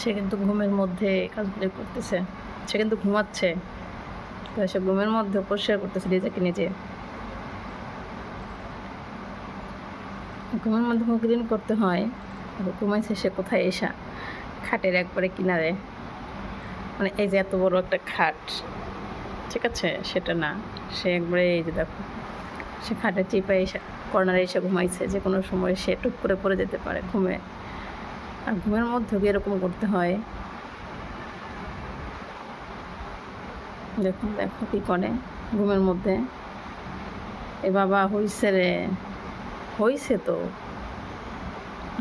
সে কিন্তু ঘুমের মধ্যে কাজগুলো করতেছে। সে কিন্তু ঘুমাচ্ছে, তো সে ঘুমের মধ্যে পরিষ্কার করতেছে নিজেকে নিজে। ঘুমের মধ্যে মুখ ক্লিন করতে হয়। ঘুমাইছে সে কোথায় এসা খাটের একবারে কিনারে, মানে এই যে এত বড় একটা খাট, ঠিক আছে, সেটা না, সে একবারে এই যে দেখো সে খাটের চিপায় এসে কর্নারে এসে ঘুমাইছে। যে কোনো সময় সে টুক করে পড়ে যেতে পারে ঘুমে। আর ঘুমের মধ্যেও এরকম করতে হয়। দেখুন দেখো কী করে ঘুমের মধ্যে। এ বাবা হইছে রে, হইছে তো।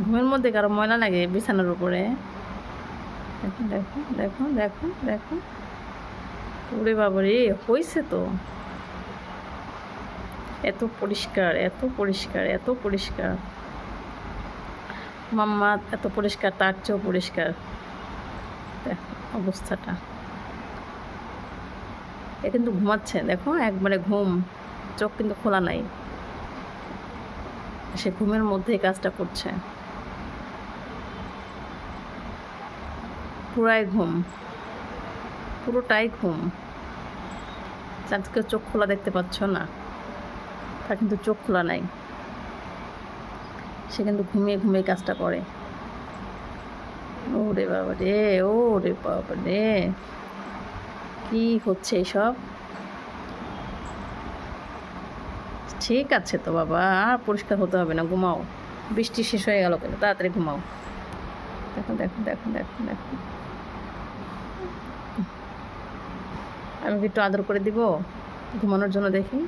ঘুমের মধ্যে কারো ময়লা লাগে বিছানার উপরে? দেখো দেখো দেখো দেখো দেখো, ওরে বাবা রে, হইছে তো। এত পরিষ্কার, এত পরিষ্কার, এত পরিষ্কার। মাম্মা এত পরিষ্কার, তার চেয়েও পরিষ্কার। দেখো অবস্থাটা। এ কিন্তু ঘুমাচ্ছে, দেখো একবারে ঘুম, চোখ কিন্তু খোলা নাই। সে ঘুমের মধ্যেই কাজটা করছে, পুরাই ঘুম, পুরোটাই ঘুম। আজকে চোখ খোলা দেখতে পাচ্ছ না, তার কিন্তু চোখ খোলা নাই। সে কিন্তু ঘুমিয়ে ঘুমিয়ে কাজটা করে। ওরে বাবা রে, ওরে বাবা রে, কি হচ্ছে এসব? ঠিক আছে তো বাবা, আর পরিষ্কার হতে হবে না, ঘুমাও। বৃষ্টি শেষ হয়ে গেল কেন, তাড়াতাড়ি ঘুমাও। দেখো দেখো দেখো দেখো দেখো, আমি কি একটু আদর করে দিব ঘুমানোর জন্য? দেখি,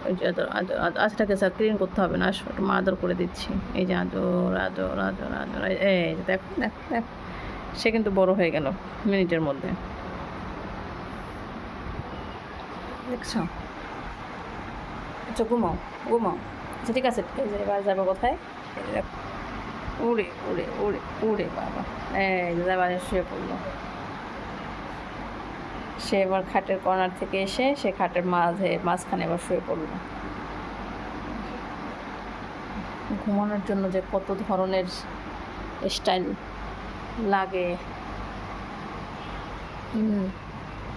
ওই যে আদর আদর আজটাকে স্যার ক্লিন করতে হবে না, আসো একটু মা আদর করে দিচ্ছি। এই যে আদর আদর আদর আদর, এই যে দেখো দেখো দেখো, সে কিন্তু বড় হয়ে গেল মিনিটের মধ্যে, দেখছো? আচ্ছা ঘুমাও ঘুমাও। আচ্ছা ঠিক আছে, এই যে এবার যাবো কোথায়? উড়ে উড়ে উড়ে উড়ে বাবা, এই যে এবার শুয়ে পড়লো। সে এবার খাটের কর্নার থেকে এসে সে খাটের মাঝখানে এবার শুয়ে পড়লো। ঘুমানোর জন্য যে কত ধরনের স্টাইল লাগে,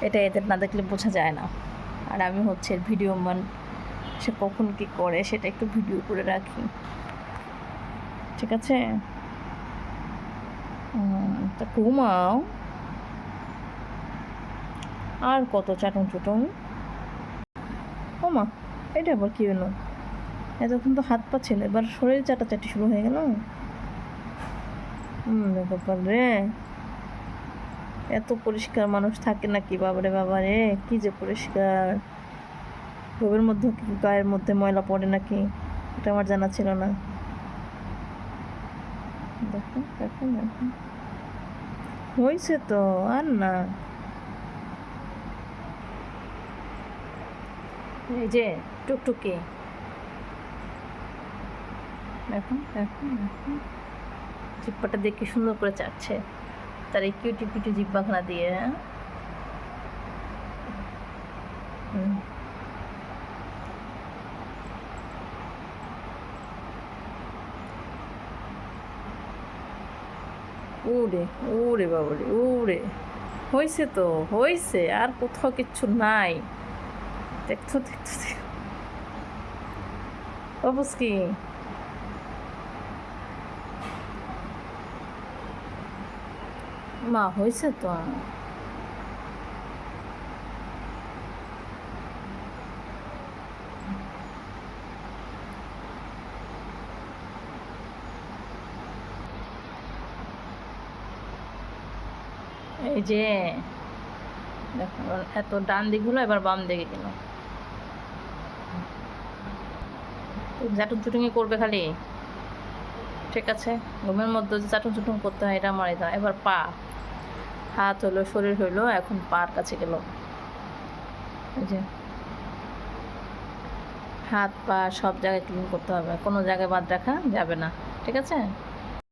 এটা এদের না দেখলে বোঝা যায় না। আর আমি হচ্ছে ভিডিও মান, সে কখন কী করে সেটা একটু ভিডিও করে রাখি, ঠিক আছে? তা ঘুমাও, আর কত চাটন চুটন। ও মা, এটা আবার কী হলো? এতক্ষণ তো হাত পা ছিল, এবার শরীর চাটাচাটি শুরু হয়ে গেল। ব্যাপার রে, এত পরিষ্কার মানুষ থাকে নাকি? বাবারে বাবারে, কি যে পরিষ্কার। রোগের মধ্যে কি গায়ের মধ্যে ময়লা পড়ে নাকি, এটা আমার জানা ছিল না। দেখো দেখো দেখো, হয়েছে তো, আর না। এই যে টুকটুকি, দেখো দেখো দেখো, জিব্বাটা দেখে সুন্দর করে চাচ্ছে তার এই কিউটি কিউটি জিব্বাখানা দিয়ে। উড়ে উড়ে বাবারে উড়ে, হয়েছে তো, হয়েছে, আর কোথাও কিচ্ছু নাই। দেখছো দেখছো অবস কি, মা হয়েছে তো। এই যে দেখো, এত ডান দিক হলো, এবার বাম দিকে গেল। চাটুন চুটুনি করবে খালি, ঠিক আছে? ঘুমের মধ্যে যে চাটুন চুটুন করতে হয় এটা আমার এটা। এবার পা, হাত হলো, শরীর হইলো, এখন পার কাছে গেল। এই যে হাত পা সব জায়গায় ক্লিন করতে হবে, কোনো জায়গায় বাদ রাখা যাবে না, ঠিক আছে?